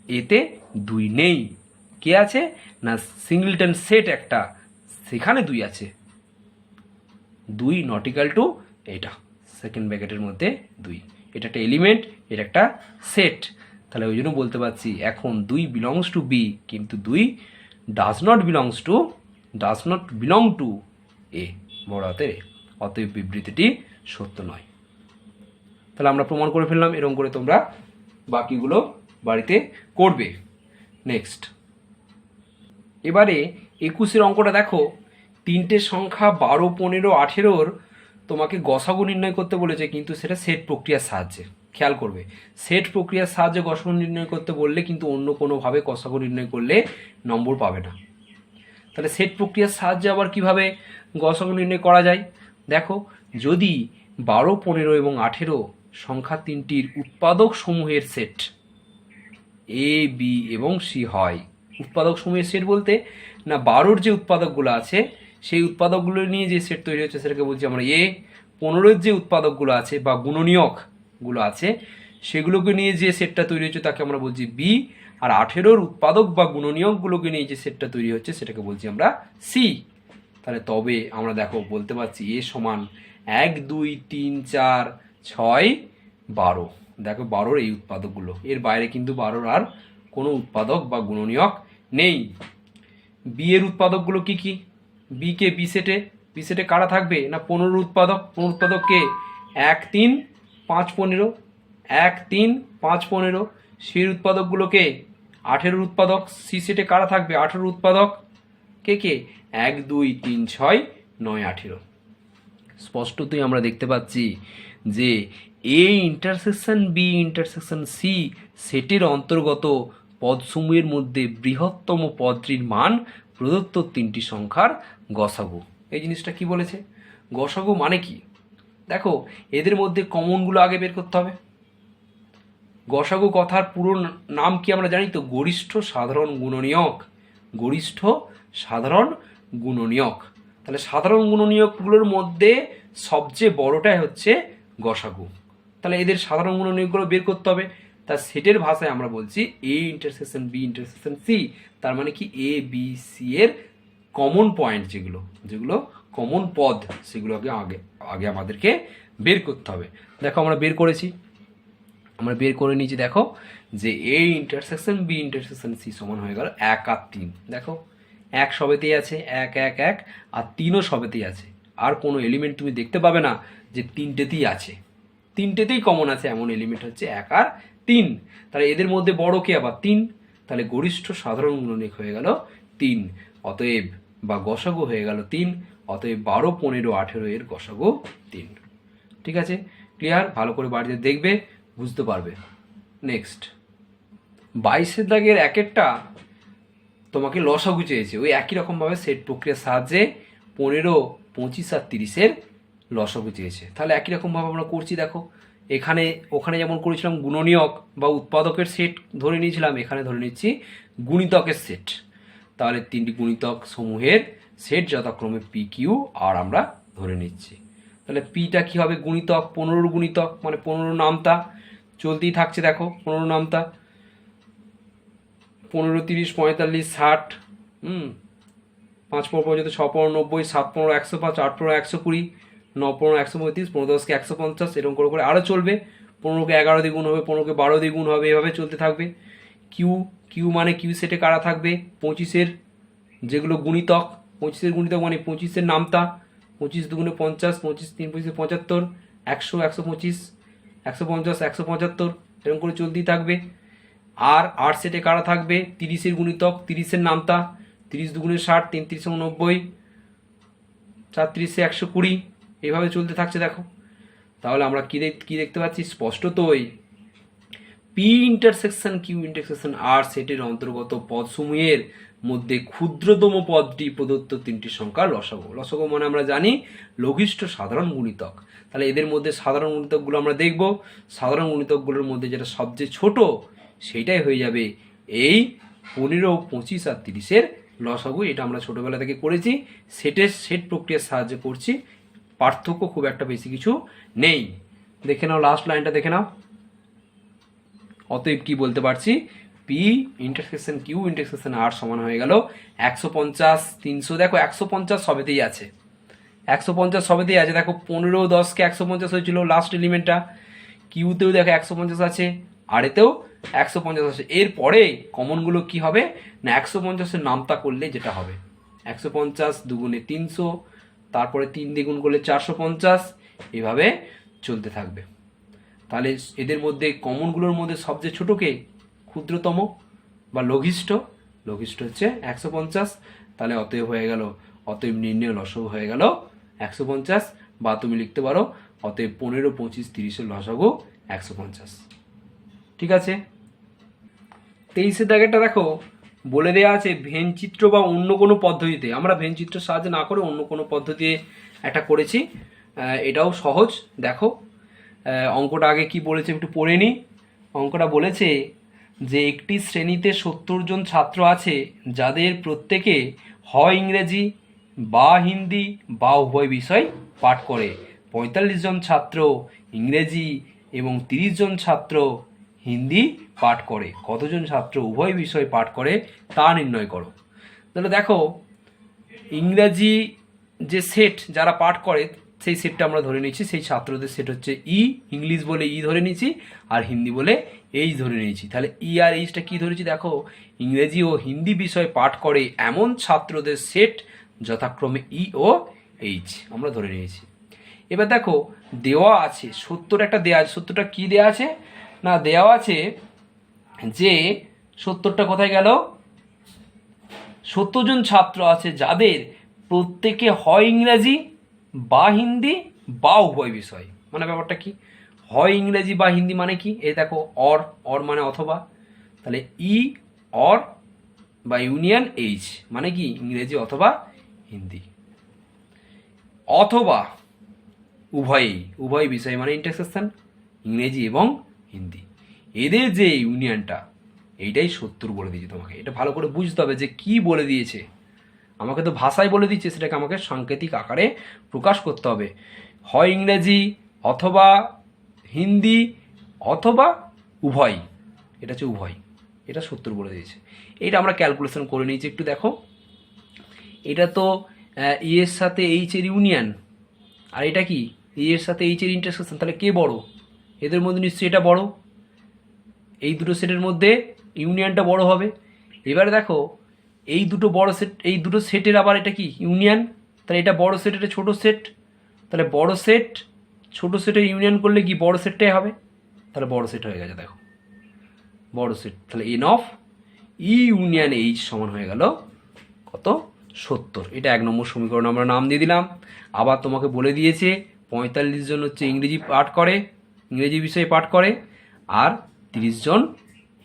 Speaker 1: এতে 2 নেই। কে আছে না সিঙ্গলটন সেট একটা, সেখানে 2 আছে, 2 নট ইকাল টু এটা সেকেন্ড ব্র্যাকেটের মধ্যে 2, এটা একটা এলিমেন্ট, এটা একটা সেট। তাহলে ওই জন্য বলতে পারছি এখন 2 বিলংস টু বি, কিন্তু 2 ডাজ নট বিলং টু এ, বড় হাতের এ, অতএব বিবৃতিটি সত্য নয়। তাহলে আমরা প্রমাণ করে ফেললাম, এরকম করে তোমরা বাকিগুলো বাড়িতে করবে। নেক্সট, এবারে 21-এর অঙ্কটা দেখো, তিনটে সংখ্যা 12 15 18 তোমাকে গসাগু নির্ণয় করতে বলেছে, কিন্তু সেটা সেট প্রক্রিয়ার সাহায্যে। খেয়াল করবে, সেট প্রক্রিয়ার সাহায্যে গসাগু নির্ণয় করতে বললে কিন্তু অন্য কোনোভাবে গসাগু নির্ণয় করলে নম্বর পাবে না। তাহলে সেট প্রক্রিয়ার সাহায্যে আবার কিভাবে গসাগু নির্ণয় করা যায়? দেখো যদি 12 15 এবং 18 সংখ্যা তিনটির উৎপাদক সমূহের সেট এ বি এবং সি হয়, উৎপাদক সমূহের সেট বলতে না 12-র যে উৎপাদকগুলো আছে সেই উৎপাদকগুলো নিয়ে যে সেট তৈরি হচ্ছে সেটাকে বলছি আমরা এ, 15-র যে উৎপাদকগুলো আছে বা গুণনীয়কগুলো আছে সেগুলোকে নিয়ে যে সেটটা তৈরি হচ্ছে তাকে আমরা বলছি বি, আর 18-র উৎপাদক বা গুণনীয়কগুলোকে নিয়ে যে সেটটা তৈরি হচ্ছে সেটাকে বলছি আমরা সি। তাহলে তবে আমরা দেখো বলতে পারছি এ সমান 1 2 3 4 6 12, দেখো 12-র এই উৎপাদকগুলো, এর বাইরে কিন্তু 12-র আর কোনো উৎপাদক বা গুণনীয়ক নেই। বি এর উৎপাদকগুলো কি কি? বি কে বি সেটে কারা থাকবে না 15 উৎপাদক, 15 উৎপাদক কে 1 3 5 15, 1 3 5 15। সির উৎপাদকগুলোকে 18 উৎপাদক, সি সেটে কারা থাকবে 18 উৎপাদক কে কে 1 2 3 6 9 18। স্পষ্টতই আমরা দেখতে পাচ্ছি যে A intersection B intersection C সেটের অন্তর্গত পদসমূহের মধ্যে বৃহত্তম পদটির মান প্রদত্ত তিনটি সংখ্যার গসাগু। এই জিনিসটা কি বলেছে? গসাগু মানে কি? দেখো এদের মধ্যে কমনগুলো আগে বের করতে হবে। গসাগু কথার পুরো নাম কি আমরা জানি তো, গরিষ্ঠ সাধারণ গুণনীয়ক, গরিষ্ঠ সাধারণ গুণনীয়ক। তাহলে সাধারণ গুণনীয়কগুলোর মধ্যে সবচেয়ে বড়টাই হচ্ছে গসাগু। তাহলে এদের সাধারণ গুণনীয়কগুলো বের করতে হবে। তার সেটের ভাষায় আমরা বলছি A intersection B intersection C, তার মানে কি এ বি সি এর কমন পয়েন্ট যেগুলো কমন পদ সেগুলোকে আগে আগে আমাদেরকে বের করতে হবে। দেখো আমরা বের করে নিয়েছি। দেখো যে A intersection B intersection C সমান হয়ে গেল 1 আর 3। দেখো 1 সবেতেই আছে, 1 1 1, আর 3ও সবেতেই আছে। আর কোনো এলিমেন্ট তুমি দেখতে পাবে না যে 3টেতেই আছে, 3টেতেই কমন আছে এমন এলিমেন্ট হচ্ছে 1 আর 3। তাহলে এদের মধ্যে বড় কে আবার 3, তাহলে গরিষ্ঠ সাধারণ গুণনীয়ক হয়ে গেল 3। অতএব বা গসাগু হয়ে গেল 3। অতএব 12 15 18 এর গসাগু 3। ঠিক আছে, ক্লিয়ার? ভালো করে বাড়িতে দেখবে, বুঝতে পারবে। নেক্সট 22 দাগের একেরটা তোমাকে লসাগু চেয়েছে, ওই একই রকমভাবে সেট প্রক্রিয়ার সাহায্যে 15 25 আর 30-এর লসাগু চেয়েছে। তাহলে একই রকমভাবে আমরা করছি। দেখো ওখানে যেমন করেছিলাম গুণনীয়ক বা উৎপাদকের সেট ধরে নিয়েছিলাম, এখানে ধরে নিচ্ছি গুণিতকের সেট। তাহলে 3টি গুণিতক সমূহের সেট যথাক্রমে পি কিউ আর আমরা ধরে নিচ্ছি। তাহলে পিটা কি হবে? গুণিতক, 15 গুণিতক মানে 15 নামতা চলতেই থাকছে। দেখো 15 নামতা, 15 30 45 60, 5 15 পর্যন্ত 6 15 90, 7 15 105, 8 15 120, 9 15 135, 15 10 150, এরকম করে করে আরও চলবে। 15কে 11 দিয়ে গুণ হবে, 15কে 12 দিয়ে গুণ হবে, এভাবে চলতে থাকবে। কিউ মানে কিউ সেটে কারা থাকবে? 25-এর যেগুলো গুণিতক, 25-এর গুণিতক মানে 25-এর নামতা, 25 দুগুণে 50, 25 3 25 75, 100 125, 150 175, এরকম করে চলতেই থাকবে। আর 8 সেটে কারা থাকবে? 30-এর গুণিতক, 30-এর নামতা, 30 দুগুণে 60, 3 30 90, 4 30 120, এইভাবে চলতে থাকছে। দেখো তাহলে আমরা কি দেখতে পাচ্ছি? স্পষ্টতই পি ইন্টারসেকশন কিউ ইন্টারসেকশন আর সেটের অন্তর্গত পদসমূহের মধ্যে ক্ষুদ্রতম পদটি প্রদত্ত 3টি সংখ্যার লসাগু। লসাগু মানে আমরা জানি লঘিষ্ঠ সাধারণ গুণিতক। তাহলে এদের মধ্যে সাধারণ গুণিতকগুলো আমরা দেখব। সাধারণ গুণিতকগুলোর মধ্যে যেটা সবচেয়ে ছোট সেইটাই হয়ে যাবে এই 15 25 আর 30-এর লসাগু। এটা আমরা ছোটবেলা থেকে করেছি, সেট প্রক্রিয়ার সাহায্যে করছি, পার্থক্য খুব একটা বেশি কিছু নেই। দেখে নাও লাস্ট লাইনটা, দেখে নাও। অতএব কি বলতে পারছি? পি ইন্টারসেকশন কিউ ইন্টারসেকশন আর সমান হয়ে গেল 150 300। দেখো 150 সবেতেই আছে, 150 সবেতেই আছে। দেখো 15 10-কে 150 হয়েছিল লাস্ট এলিমেন্টটা, কিউতেও দেখো 150 আছে, আর এতেও 150 আছে। এরপরে কমনগুলো কি হবে না, 150-এর নামতা করলে যেটা হবে 150 দুগুণে 300, তারপরে 3 দিয়ে গুণ করলে 450, এভাবে চলতে থাকবে। তাহলে এদের মধ্যে কমনগুলোর মধ্যে সবচেয়ে ছোট কে? ক্ষুদ্রতম বা লঘিষ্ঠ হচ্ছে 150। তাহলে অতএব নির্ণয় লসাগু হয়ে গেল 150, বা তুমি লিখতে পারো অতএব 15 25 30-এর লসাগু 150। ঠিক আছে, 23-এর দাগেরটা দেখো বলে দেওয়া আছে ভেনচিত্র বা অন্য কোনো পদ্ধতিতে। আমরা ভেনচিত্রের সাহায্যে না করে অন্য কোনো পদ্ধতিতে একটা করেছি, এটাও সহজ। দেখো অঙ্কটা আগে কি বলেছে একটু পড়ে নিই। অঙ্কটা বলেছে যে একটি শ্রেণীতে 70 জন ছাত্র আছে যাদের প্রত্যেকে হয় ইংরেজি বা হিন্দি বা উভয় বিষয় পাঠ করে। 45 জন ছাত্র ইংরেজি এবং 30 জন ছাত্র হিন্দি পাঠ করে। কতজন ছাত্র উভয় বিষয় পাঠ করে তা নির্ণয় করো। তাহলে দেখো ইংরেজি যে সেট যারা পাঠ করে সেই সেটটা আমরা ধরে নিচ্ছি, সেই ছাত্রদের সেট হচ্ছে ই, ইংলিশ বলে ই ধরে নিচ্ছি, আর হিন্দি বলে এইচ ধরে নিয়েছি। তাহলে ই আর এইচটা কি ধরেছি? দেখো ইংরেজি ও হিন্দি বিষয় পাঠ করে এমন ছাত্রদের সেট যথাক্রমে ই ও এইচ আমরা ধরে নিয়েছি। এবার দেখো দেওয়া আছে 70 একটা দেওয়া আছে। 70টা কি দেওয়া আছে না, দেওয়া আছে যে 70টা কোথায় গেল? 70 জন ছাত্র আছে যাদের প্রত্যেকে হয় ইংরেজি বা হিন্দি বা উভয় বিষয়। মানে ব্যাপারটা কি? হয় ইংরেজি বা হিন্দি মানে কি? এই দেখো অর মানে অথবা, তাহলে ই অর বা ইউনিয়ন এইচ মানে কি? ইংরেজি অথবা হিন্দি, অথবা উভয় বিষয় মানে ইন্টারসেকশন ইংরেজি এবং হিন্দি। এদের যে ইউনিয়নটা এইটাই 70 বলে দিয়েছে তোমাকে। এটা ভালো করে বুঝতে হবে যে কি বলে দিয়েছে। আমাকে তো ভাষায় বলে দিচ্ছে, সেটাকে আমাকে সাংকেতিক আকারে প্রকাশ করতে হবে, হয় ইংরেজি অথবা হিন্দি অথবা উভয়। এটা হচ্ছে উভয়, এটা 70 বলে দিয়েছে। এটা আমরা ক্যালকুলেশন করে নিয়েছি, একটু দেখো। এটা তো ই এর সাথে এইচ এর ইউনিয়ন, আর এটা কি ই এর সাথে এইচ এর ইন্টারসেকশন, তাহলে কে বড়? এদের মধ্যে নিশ্চয়ই এটা বড়, এই দুটো সেটের মধ্যে ইউনিয়নটা বড় হবে। এবারে দেখো এই দুটো বড় সেট, এই দুটো সেটের আবার এটা কি ইউনিয়ন, তাহলে এটা বড় সেট, এটা ছোটো সেট, তাহলে বড় সেট ছোটো সেটের ইউনিয়ন করলে কি বড় সেটটাই হবে, তাহলে বড় সেট হয়ে গেছে। দেখো বড় সেট, তাহলে N of E union H সমান হয়ে গেল কত? 70। এটা 1 নম্বর সমীকরণ আমরা নাম দিয়ে দিলাম। আবার তোমাকে বলে দিয়েছে 45 জন হচ্ছে ইংরেজি পাঠ করে, ইংরেজি বিষয়ে পাঠ করে, আর 30 জন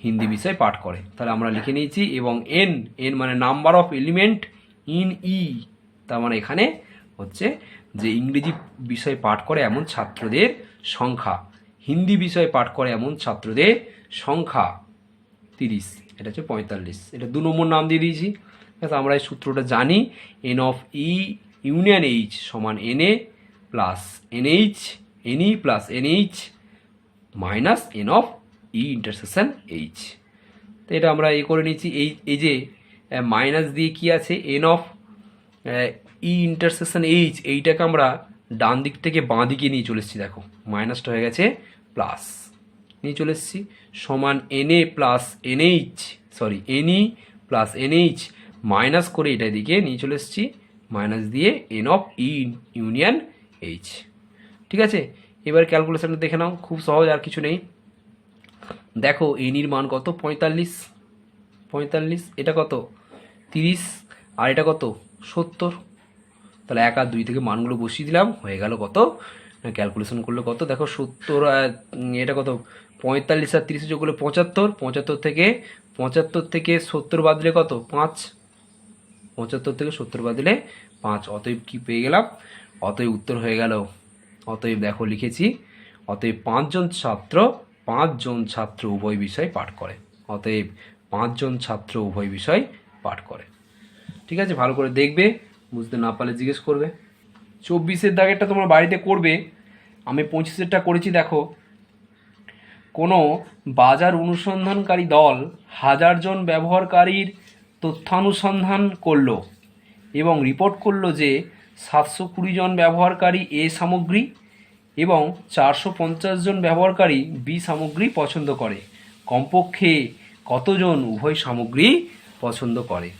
Speaker 1: হিন্দি বিষয়ে পাঠ করে। তাহলে আমরা লিখে নিয়েছি, এবং এন, এন মানে নাম্বার অফ এলিমেন্ট ইন ই, তার মানে এখানে হচ্ছে যে ইংরেজি বিষয়ে পাঠ করে এমন ছাত্রদের সংখ্যা, হিন্দি বিষয়ে পাঠ করে এমন ছাত্রদের সংখ্যা 30, এটা হচ্ছে 45। এটা 2 নম্বর নাম দিয়ে দিয়েছি। আমরা এই সূত্রটা জানি, n of E union H সমান n A plus n H, n E plus n H minus n of E intersection H. তো এটা আমরা এই করে নিচ্ছি। এই যে মাইনাস দিয়ে কি আছে, N of E intersection H, এইটাকে আমরা ডান দিক থেকে বাঁ দিকে নিয়ে চলে এসেছি। দেখো মাইনাসটা হয়ে গেছে প্লাস, নিয়ে চলে এসেছি, সমান n A plus n H, sorry n E plus n H minus করে এটা দিকে নিয়ে চলে এসেছি, মাইনাস দিয়ে n of E union H. ঠিক আছে, এবার ক্যালকুলেশনটা দেখে নাও, খুব সহজ, আর কিছু নেই। দেখো এনির মান কত? 45, 45, এটা কত? 30, আর এটা কত? 70। তাহলে 1 আর 2 থেকে মানগুলো বসিয়ে দিলাম, হয়ে গেল কত? ক্যালকুলেশন করলে কত? দেখো 70, এটা কত? 45 আর 30 যোগ করলে 75, 75 থেকে 70 বাদ দিলে কত? 5, 75 থেকে 70 বাদ দিলে 5। অতএব কি পেয়ে গেলাম? অতএব উত্তর হয়ে গেল, অতএব দেখো লিখেছি, অতএব 5 জন ছাত্র উভয় বিষয় পাঠ করে। অতএব 5 জন ছাত্র উভয় বিষয় পাঠ করে। ঠিক আছে, ভালো করে দেখবে, বুঝতে না পারলে জিজ্ঞেস করবে। 24-এর দাগেরটা তোমরা বাড়িতে করবে, আমি 25-এরটা করেছি। দেখো কোনো বাজার অনুসন্ধানকারী দল 1000 জন ব্যবহারকারীর তথ্যানুসন্ধান করলো এবং রিপোর্ট করলো যে 720 জন ব্যবহারকারী এ সামগ্রী এবং 450 জন ব্যবহারকারী বি সামগ্রী পছন্দ করে। কমপক্ষে কতজন উভয় সামগ্রী পছন্দ করে?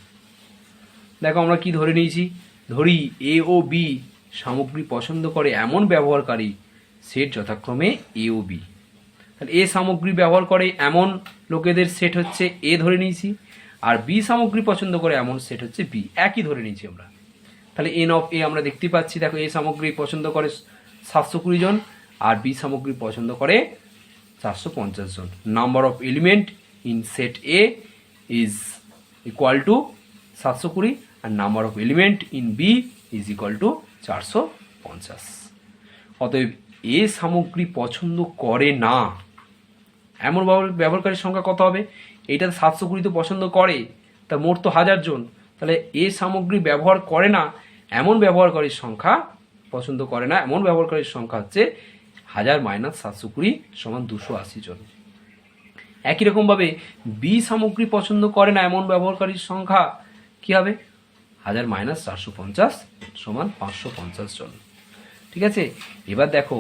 Speaker 1: দেখো আমরা কি ধরে নিয়েছি, ধরি এ ও বি সামগ্রী পছন্দ করে এমন ব্যবহারকারী সেট যথাক্রমে এ ও বি। তাহলে এ সামগ্রী ব্যবহার করে এমন লোকেদের সেট হচ্ছে এ ধরে নিয়েছি, আর বি সামগ্রী পছন্দ করে এমন সেট হচ্ছে বি, একই ধরে নিয়েছি আমরা। তাহলে এন অফ এ আমরা দেখতে পাচ্ছি, দেখো এ সামগ্রী পছন্দ করে 720 জন, আর বি সামগ্রী পছন্দ করে 450 জন। Number of element in set A is equal to 720, আর number of element in B is equal to 450। অতএব এ সামগ্রী পছন্দ করে না এমন ব্যবহারকারীর সংখ্যা কত হবে? এইটা 720 তো পছন্দ করে, তা মোট তো 1000 জন, তাহলে এ সামগ্রী ব্যবহার করে না এমন ব্যবহারকারীর সংখ্যা, পছন্দ করে না এমন ব্যবহারকারীর সংখ্যা হচ্ছে 1000 মাইনাস 720 সমান 280 জন। একই রকমভাবে বি সামগ্রী পছন্দ করে না এমন ব্যবহারকারীর সংখ্যা কি হবে? 1000 মাইনাস 450 সমান 550 জন। ঠিক আছে, এবার দেখো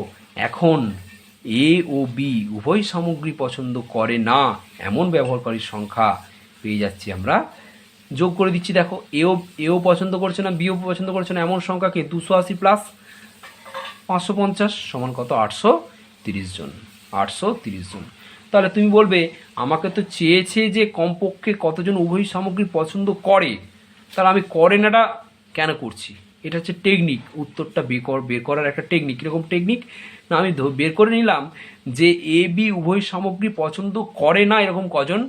Speaker 1: এখন এ ও বি উভয় সামগ্রী পছন্দ করে না এমন ব্যবহারকারীর সংখ্যা পেয়ে যাচ্ছি আমরা, যোগ করে দিচ্ছি। দেখো এও পছন্দ করছে না, বিও পছন্দ করছে না এমন সংখ্যাকে 280 প্লাস 550 সমান কত? 830 জন। 830 জন। তাহলে তুমি বলবে আমাকে তো চেয়েছে যে কমপক্ষে কতজন উভয় সামগ্রী পছন্দ করে, তাহলে আমি করে নাটা কেন করছি? এটা হচ্ছে টেকনিক, উত্তরটা বের করার একটা টেকনিক। কীরকম টেকনিক না, আমি বের করে নিলাম যে এ বি উভয় সামগ্রী পছন্দ করে না এরকম কজন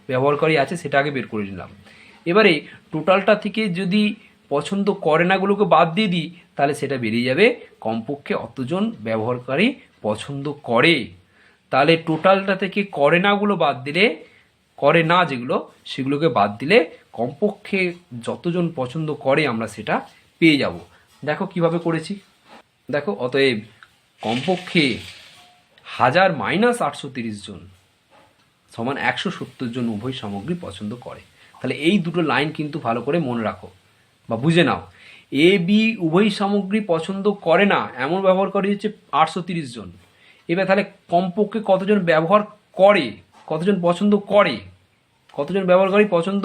Speaker 1: ব্যবহারকারী আছে, সেটা আগে বের করে নিলাম। এবারে টোটালটা থেকে যদি পছন্দ করে নাগুলোকে বাদ দিয়ে দিই, তাহলে সেটা বেরিয়ে যাবে কমপক্ষে অতজন ব্যবহারকারী পছন্দ করে। তাহলে টোটালটা থেকে করে নাগুলো বাদ দিলে করে না যেগুলো, সেগুলোকে বাদ দিলে কমপক্ষে যতজন পছন্দ করে আমরা সেটা পেয়ে যাব। দেখো কিভাবে করেছি। দেখো অতএব কমপক্ষে 1000 মাইনাস 830 জন সমান 170 জন উভয় সামগ্রী পছন্দ করে। তাহলে এই দুটো লাইন কিন্তু ভালো করে মনে রাখো বা বুঝে নাও। এ বি উভয় সামগ্রী পছন্দ করে না এমন ব্যবহারকারী হচ্ছে 830 জন। এবার তাহলে কমপক্ষে কতজন ব্যবহার করে, কতজন পছন্দ করে, কতজন ব্যবহারকারী পছন্দ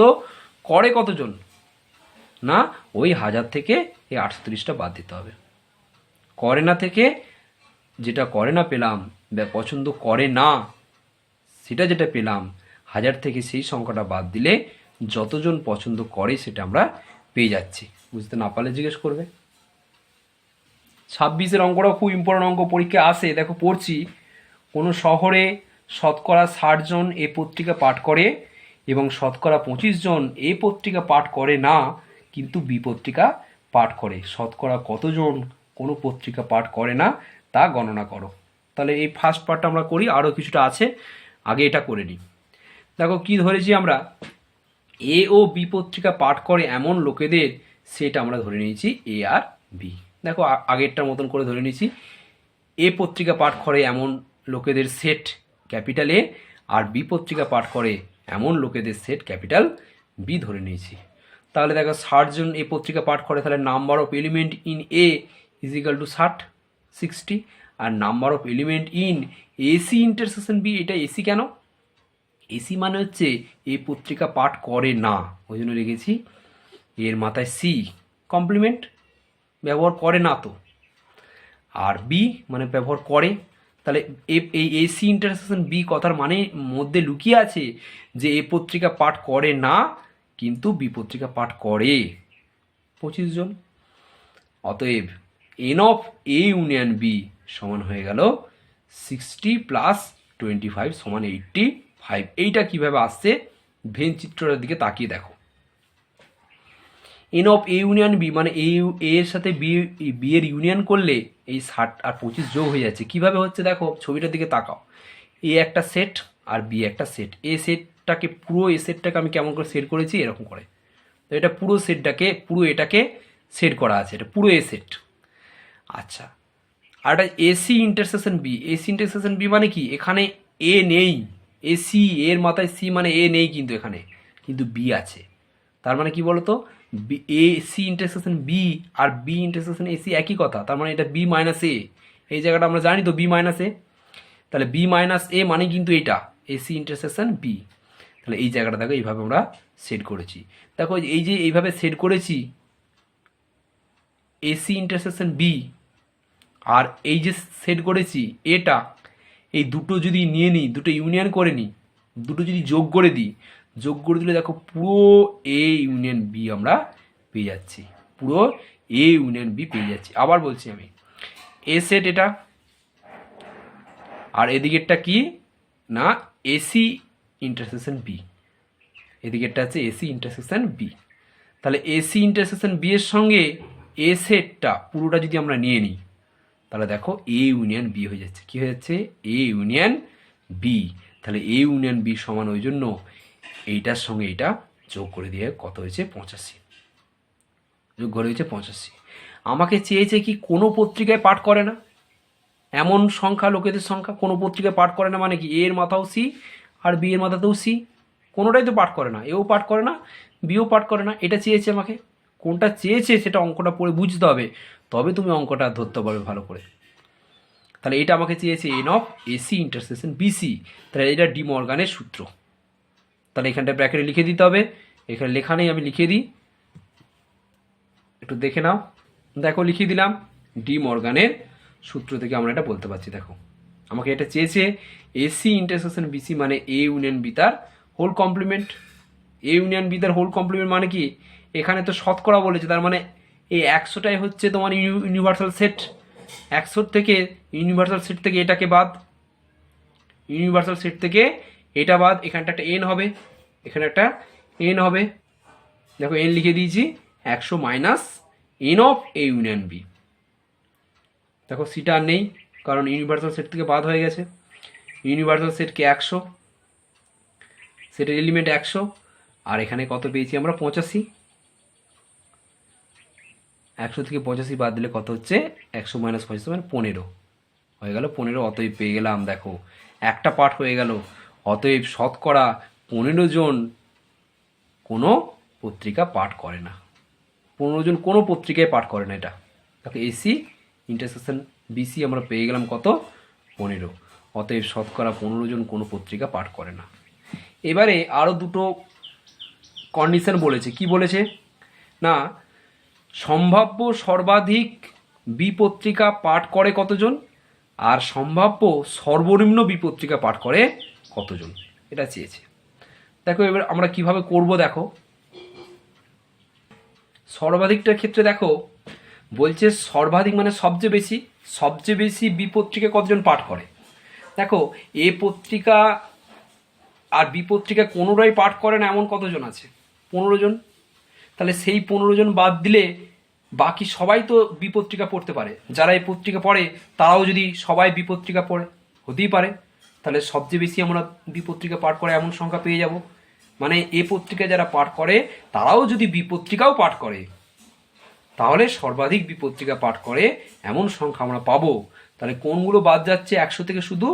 Speaker 1: করে কতজন, না ওই 1000 থেকে এই 830টা বাদ দিতে হবে। করে না থেকে যেটা করে না পেলাম, পছন্দ করে না সেটা যেটা পেলাম, 1000 থেকে সেই সংখ্যাটা বাদ দিলে যতজন পছন্দ করে সেটা আমরা পেয়ে যাচ্ছি। বুঝতে না পারলে জিজ্ঞেস করবে। 26-এর অঙ্কটাও খুব ইম্পর্টেন্ট অঙ্ক, পরীক্ষা আসে। দেখো পড়ছি, কোনো শহরে শতকরা 60 জন এ পত্রিকা পাঠ করে এবং শতকরা 25 জন এ পত্রিকা পাঠ করে না কিন্তু বি পত্রিকা পাঠ করে। শতকরা কতজন কোনো পত্রিকা পাঠ করে না তা গণনা করো। তাহলে এই ফার্স্ট পার্টটা আমরা করি, আরও কিছুটা আছে, আগে এটা করে নিই। দেখো কি ধরেছি আমরা, এ ও বি পত্রিকা পাঠ করে এমন লোকেদের সেটা আমরা ধরে নিয়েছি এ আর বি। দেখো আগেরটার মতন করে ধরে নিয়েছি, এ পত্রিকা পাঠ করে এমন লোকেদের সেট ক্যাপিটাল এ আর বি পত্রিকা পাঠ করে এমন লোকেদের সেট ক্যাপিটাল বি ধরে নিয়েছি। তাহলে দেখো 60 জন এ পত্রিকা পাঠ করে, তাহলে number of element in A is equal to 60 আর number of element in AC intersection B, এটা এসি কেন, এসি মানে হচ্ছে এ পত্রিকা পাঠ করে না, ওই জন্য লিখেছি এর মাথায় সি, কমপ্লিমেন্ট, ব্যবহার করে না তো, আর বি মানে ব্যবহার করে। তাহলে এই এসি ইন্টারসেকশন বি কথার মানে মধ্যে লুকিয়ে আছে যে এ পত্রিকা পাঠ করে না কিন্তু বি পত্রিকা পাঠ করে 25 জন। অতএব n of A union B সমান হয়ে গেল 60 প্লাস 25 সমান 85। এইটা কিভাবে আসছে ভেন চিত্রটার দিকে তাকিয়ে দেখো। N of A union B মানে এর সাথে বি এর ইউনিয়ন করলে এই 60 আর 25 যোগ হয়ে যাচ্ছে। কিভাবে হচ্ছে দেখো, ছবিটার দিকে তাকাও। এ একটা সেট আর বি একটা সেট। এ সেটটাকে পুরো এ সেটটাকে আমি কেমন করে সেট করেছি, এরকম করে। তো এটা পুরো সেটটাকে, পুরো এটাকে সেট করা আছে, এটা পুরো এ সেট। আচ্ছা, আর এটা AC intersection B. AC intersection B মানে কি, এখানে এ নেই, এসি এর মাথায় সি মানে এ নেই কিন্তু এখানে, কিন্তু বি আছে। তার মানে কি বলতো, এ সি ইন্টারসেকশন বি আর বি ইন্টারসেকশন এসি একই কথা। তার মানে এটা বি মাইনাস এ, এই জায়গাটা আমরা জানি তো বি মাইনাস এ। তাহলে বি মাইনাস এ মানে কিন্তু এটা এসি ইন্টারসেকশন বি। তাহলে এই জায়গাটা দেখো এইভাবে আমরা সেট করেছি। দেখো এই যে এইভাবে সেট করেছি এসি ইন্টারসেকশন বি, আর এই যে সেট করেছি এটা, এই দুটো যদি নিয়ে নিই, দুটো ইউনিয়ন করে নিই, দুটো যদি যোগ করে দিই, যোগ করে দিলে দেখো পুরো এ ইউনিয়ন বি আমরা পেয়ে যাচ্ছি, পুরো এ ইউনিয়ন বি পেয়ে যাচ্ছি। আবার বলছি আমি, এ সেট এটা, আর এদিকেরটা কি না এসি ইন্টারসেকশন বি, এদিকেরটা আছে এসি ইন্টারসেকশন বি। তাহলে এসি ইন্টারসেকশন বি এর সঙ্গে এ সেটটা পুরোটা যদি আমরা নিয়ে নিই, তাহলে দেখো এ ইউনিয়ন বি হয়ে যাচ্ছে। কি হয়ে যাচ্ছে, এ ইউনিয়ন বি। তাহলে এ ইউনিয়ন বি সমান, ওই জন্য এইটার সঙ্গে এইটা যোগ করে দিয়ে কত হয়েছে 85, যোগ করে হয়েছে 85। আমাকে চেয়েছে কি কোনো পত্রিকায় পাঠ করে না এমন সংখ্যা, লোকেদের সংখ্যা কোনো পত্রিকায় পাঠ করে না মানে কি, এর মাথাও সি আর বি এর মাথাতেও সি, কোনোটাই তো পাঠ করে না, এও পাঠ করে না বিও পাঠ করে না। এটা চেয়েছে আমাকে, কোনটা চেয়েছে সেটা অঙ্কটা পড়ে বুঝতে হবে, তবে তুমি অঙ্কটা ধরতে পারবে ভালো করে। তাহলে এটা আমাকে চেয়েছে n of AC intersection BC, তাহলে এটা ডি মর্গানের সূত্র। তাহলে এখানটা ব্র্যাকেটে লিখে দিতে হবে, এখানে লেখা নেই আমি লিখে দিই, একটু দেখে নাও। দেখো লিখে দিলাম, ডি মর্গানের সূত্র থেকে আমরা এটা বলতে পারছি। দেখো আমাকে এটা চেয়েছে এসি ইন্টারসেকশন বিসি মানে এ ইউনিয়ন বি তার whole complement. A union B তার হোল কমপ্লিমেন্ট মানে কি, এখানে তো শতকরা বলেছে, তার মানে এই 100টাই হচ্ছে তোমার ইউনিভার্সাল সেট। 100 থেকে ইউনিভার্সাল সেট থেকে এটাকে বাদ, ইউনিভার্সাল সেট থেকে এটা বাদ, এখানটা একটা এন হবে, এখানে একটা এন হবে। দেখো এন লিখে দিয়েছি, 100 minus n of A union B. দেখো সিটা আর নেই কারণ ইউনিভার্সাল সেট থেকে বাদ হয়ে গেছে। ইউনিভার্সাল সেটকে 100, সেটের এলিমেন্ট 100, আর এখানে কত পেয়েছি আমরা 85। 100 থেকে 85 বাদ দিলে কত হচ্ছে, 100 মাইনাস 85 মানে 15 হয়ে গেল। 15 অতএব পেয়ে গেলাম, দেখো একটা পার্ট হয়ে গেল। অতএব শতকরা 15 জন কোনো পত্রিকা পাঠ করে না, 15 জন কোনো পত্রিকায় পাঠ করে না। এটা দেখো এসি ইন্টারসেকশন বিসি আমরা পেয়ে গেলাম কত, 15। অতএব শতকরা 15 জন কোনো পত্রিকা পাঠ করে না। এবারে আরও দুটো কন্ডিশন বলেছে। কি বলেছে না, সম্ভাব্য সর্বাধিক বি পত্রিকা পাঠ করে কতজন, আর সম্ভাব্য সর্বনিম্ন বি পত্রিকা পাঠ করে কতজন, এটা চেয়েছে। দেখো এবার আমরা কিভাবে করব, দেখো সর্বাধিকটার ক্ষেত্রে দেখো বলছে সর্বাধিক মানে সবচেয়ে বেশি বি পত্রিকা কতজন পাঠ করে। দেখো এ পত্রিকা আর বি পত্রিকা কোনোটাই পাঠ করে না এমন কতজন আছে, 15 জন। তাহলে সেই 15 জন বাদ দিলে বাকি সবাই তো বি পত্রিকা পড়তে পারে। যারা এই পত্রিকা পড়ে তারাও যদি সবাই বি পত্রিকা পড়ে, হতেই পারে। তাহলে সবচেয়ে বেশি আমরা বি পত্রিকা পাঠ করে এমন সংখ্যা পেয়ে যাব। মানে এ পত্রিকা যারা পাঠ করে তারাও যদি বি পত্রিকাও পাঠ করে, তাহলে সর্বাধিক বি পত্রিকা পাঠ করে এমন সংখ্যা আমরা পাবো। তাহলে কোনগুলো বাদ যাচ্ছে, 100 থেকে শুধু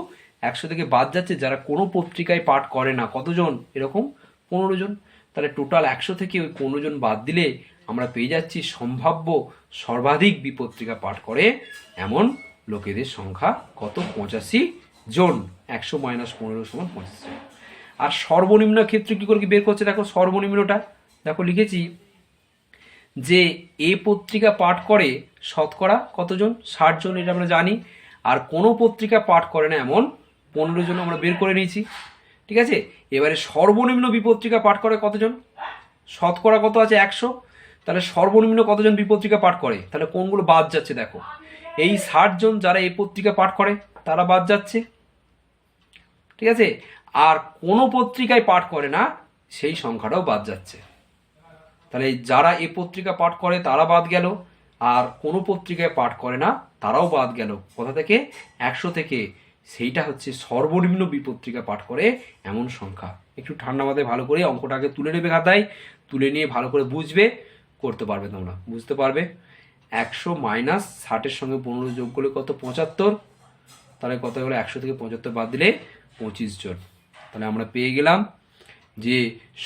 Speaker 1: 100 থেকে বাদ যাচ্ছে যারা কোনো পত্রিকায় পাঠ করে না, কতজন, এরকম 15 জন। তাহলে টোটাল 100 থেকে ওই 15 জন বাদ দিলে আমরা পেয়ে যাচ্ছি সম্ভাব্য সর্বাধিক বি পত্রিকা পাঠ করে এমন লোকেদের সংখ্যা কত, 85 জন। 100 মাইনাস 15 সমান 85 জন। আর সর্বনিম্ন ক্ষেত্রে কি করে বের করছে, দেখো সর্বনিম্নটা দেখো লিখেছি যে এ পত্রিকা পাঠ করে শতকরা কতজন, 60 জন, এটা আমরা জানি। আর কোনো পত্রিকা পাঠ করে না এমন 15 জন আমরা বের করে নিয়েছি, ঠিক আছে। এবারে সর্বনিম্ন বিপত্রিকা পাঠ করে কতজন, শতকরা কত আছে 100। তাহলে সর্বনিম্ন কতজন বিপত্রিকা পাঠ করে, তাহলে কোনগুলো বাদ যাচ্ছে, দেখো এই 60 জন যারা এই পত্রিকা পাঠ করে তারা বাদ যাচ্ছে, ঠিক আছে। আর কোনো পত্রিকায় পাঠ করে না সেই সংখ্যাটাও বাদ যাচ্ছে। তাহলে যারা এই পত্রিকা পাঠ করে তারা বাদ গেল, আর কোনো পত্রিকায় পাঠ করে না তারাও বাদ গেল। কোথা থেকে, 100 থেকে। সেইটা হচ্ছে সর্বনিম্ন বিপত্রিকা পাঠ করে এমন সংখ্যা। একটু ঠান্ডা মাথায় ভালো করে অঙ্কটাকে তুলে নেবে খাতায়, তুলে নিয়ে ভালো করে বুঝবে, করতে পারবে, তোমরা বুঝতে পারবে। 100 মাইনাস 60-এর সঙ্গে 15 যোগ করলে কত, 75। তাহলে কত হলো, 100 থেকে 75 বাদ দিলে 25 জন। তাহলে আমরা পেয়ে গেলাম যে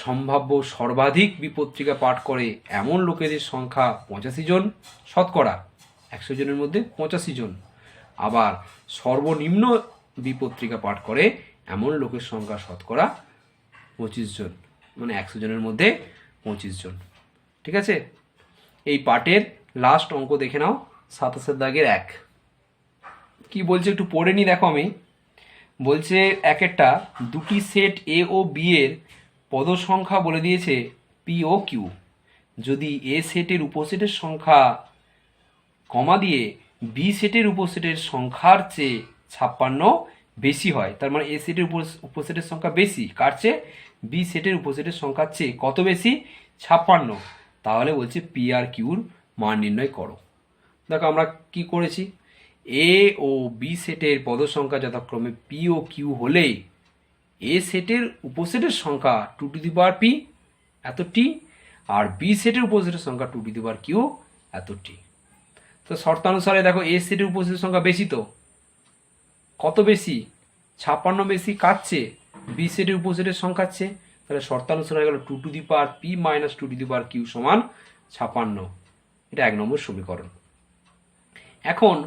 Speaker 1: সম্ভাব্য সর্বাধিক বিপত্রিকা পাঠ করে এমন লোকেদের সংখ্যা 85 জন, শতকরা 100 জনের মধ্যে 85 জন। আবার সর্বনিম্ন বিপত্রিকা পাঠ করে এমন লোকের সংখ্যা শতকরা 25 জন, মানে 100 জনের মধ্যে 25 জন, ঠিক আছে। এই পাঠের লাস্ট অঙ্ক দেখে নাও, 27 দাগের 1। কি বলছে একটু পড়ে নি, দেখো আমি বলছে একটা দুটি সেট এ ও বি এর পদ সংখ্যা বলে দিয়েছে পি ও কিউ। যদি এ সেটের উপসেটের সংখ্যা কমা দিয়ে বি সেটের উপসেটের সংখ্যার চেয়ে 56 বেশি হয়, তার মানে এ সেটের উপসেটের সংখ্যা বেশি কার চেয়ে, বি সেটের উপসেটের সংখ্যার চেয়ে কত বেশি, 56। তাহলে বলছে পি আর কিউর মান নির্ণয় করো। দেখো আমরা কি করেছি, এ ও বি সেটের পদ সংখ্যা যথাক্রমে পি ও কিউ হলে এ সেটের উপসেটের সংখ্যা 2p এত টি, আর বি সেটের উপসেটের সংখ্যা 2q এত টি। তো শর্তানুসারে দেখো এ সেটের উপসেটের সংখ্যা বেশি, তো কত বেশি, 56 বেশি কার চেয়ে, বি সেটের উপসেটের সংখ্যার চেয়ে। তাহলে শর্তানুসারে হয়ে গেল 2p মাইনাস 2q সমান 56। এটা 1 নম্বর সমীকরণ। এখন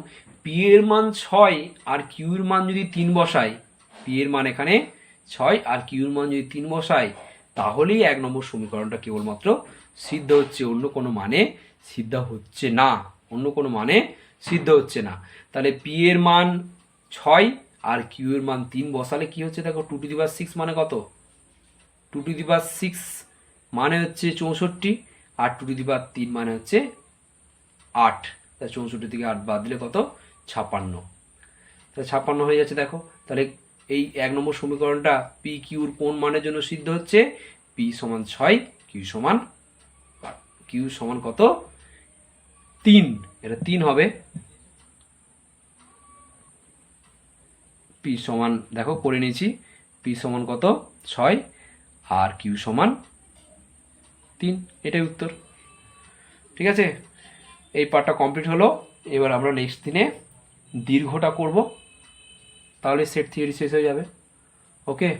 Speaker 1: পি এর মান 6 আর কিউ এর মান যদি 3 বসাই, পি এর মান এখানে 6 আর কিউ এর মান যদি 3 বসাই, তাহলেই 1 নম্বর সমীকরণটা কেবলমাত্র সিদ্ধ হচ্ছে, অন্য কোনো মানে সিদ্ধ হচ্ছে না, অন্য কোনো মানে সিদ্ধ হচ্ছে না। তাহলে পি এর মান 6 আর কিউ এর মান 3 বসালে কি হচ্ছে, দেখো 2^6 মানে কত, 2^6 মানে হচ্ছে 64, আর 2^3 মানে হচ্ছে 8। তাহলে 64 থেকে 8 বাদ দিলে কত, 56। তাহলে 56 হয়ে যাচ্ছে। দেখো তাহলে এই 1 নম্বর সমীকরণটা পি কিউর কোন মানের জন্য সিদ্ধ হচ্ছে, পি সমান 6, কিউ সমান কত, 3। এটা 3 হবে। পি সমান দেখো করে নিয়েছি, পি সমান কত, 6, আর কিউ সমান 3, এটাই উত্তর। ঠিক আছে, এই পার্টটা কমপ্লিট হলো। এবার আমরা নেক্সট দিনে দীর্ঘটা করব, তাহলে সেট থিওরি শেষ হয়ে যাবে। ওকে।